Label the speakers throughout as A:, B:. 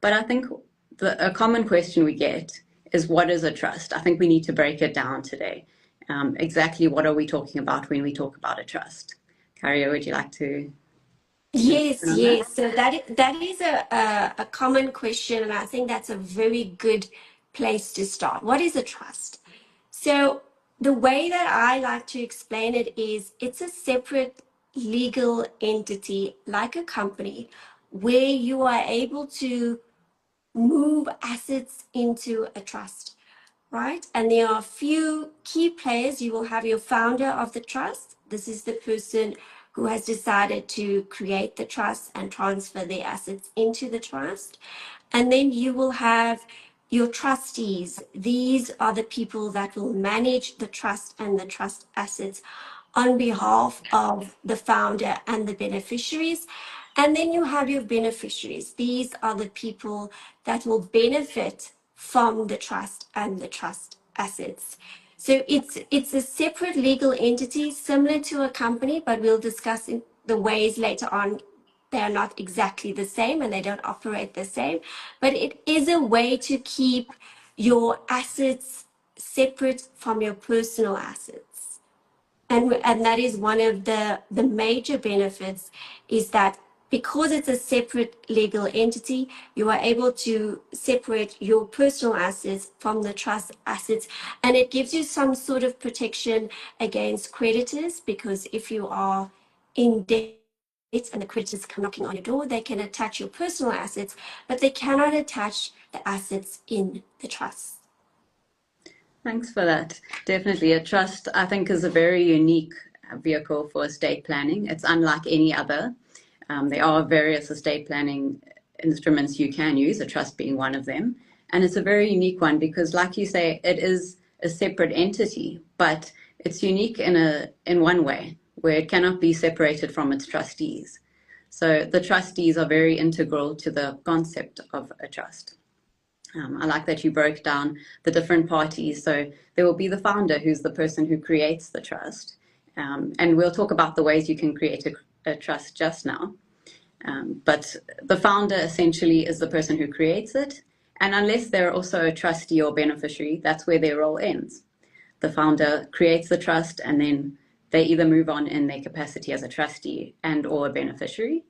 A: But I think a common question we get is, what is a trust? I think we need to break it down today. Exactly what are we talking about when we talk about a trust? Cario, would you like to
B: Yes,
A: on that?
B: yes. So that is a common question, and I think that's a very good place to start. What is a trust? So the way that I like to explain it is it's a separate legal entity like a company where you are able to move assets into a trust, right? And there are a few key players. You will have your founder of the trust. This is the person who has decided to create the trust and transfer their assets into the trust. And then you will have your trustees. These are the people that will manage the trust and the trust assets on behalf of the founder and the beneficiaries. And then you have your beneficiaries. These are the people that will benefit from the trust and the trust assets. So it's a separate legal entity similar to a company, but we'll discuss in the ways later on they are not exactly the same and they don't operate the same, but it is a way to keep your assets separate from your personal assets. And that is one of the major benefits is that because it's a separate legal entity, you are able to separate your personal assets from the trust assets. And it gives you some sort of protection against creditors, because if you are in debt and the creditors come knocking on your door, they can attach your personal assets, but they cannot attach the assets in the trust.
A: Thanks for that. Definitely. A trust, I think, is a very unique vehicle for estate planning. It's unlike any other. There are various estate planning instruments you can use, a trust being one of them. And it's a very unique one because, like you say, it is a separate entity, but it's unique in one way, where it cannot be separated from its trustees. So the trustees are very integral to the concept of a trust. I like that you broke down the different parties. So there will be the founder, who's the person who creates the trust. And we'll talk about the ways you can create a trust just now. But the founder essentially is the person who creates it. And unless they're also a trustee or beneficiary, that's where their role ends. The founder creates the trust, and then they either move on in their capacity as a trustee and or a beneficiary,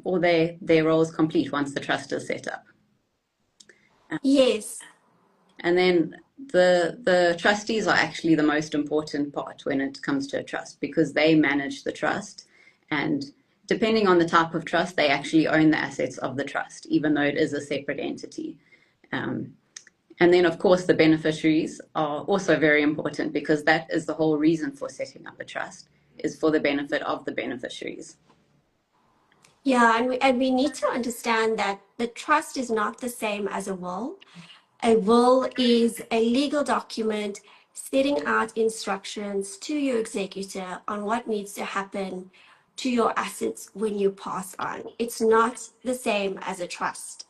A: or their role is complete once the trust is set up.
B: Yes.
A: And then the trustees are actually the most important part when it comes to a trust, because they manage the trust, and depending on the type of trust, they actually own the assets of the trust, even though it is a separate entity. And then, of course, the beneficiaries are also very important, because that is the whole reason for setting up a trust, is for the benefit of the beneficiaries.
B: Yeah, and we need to understand that the trust is not the same as a will. A will is a legal document setting out instructions to your executor on what needs to happen to your assets when you pass on. It's not the same as a trust.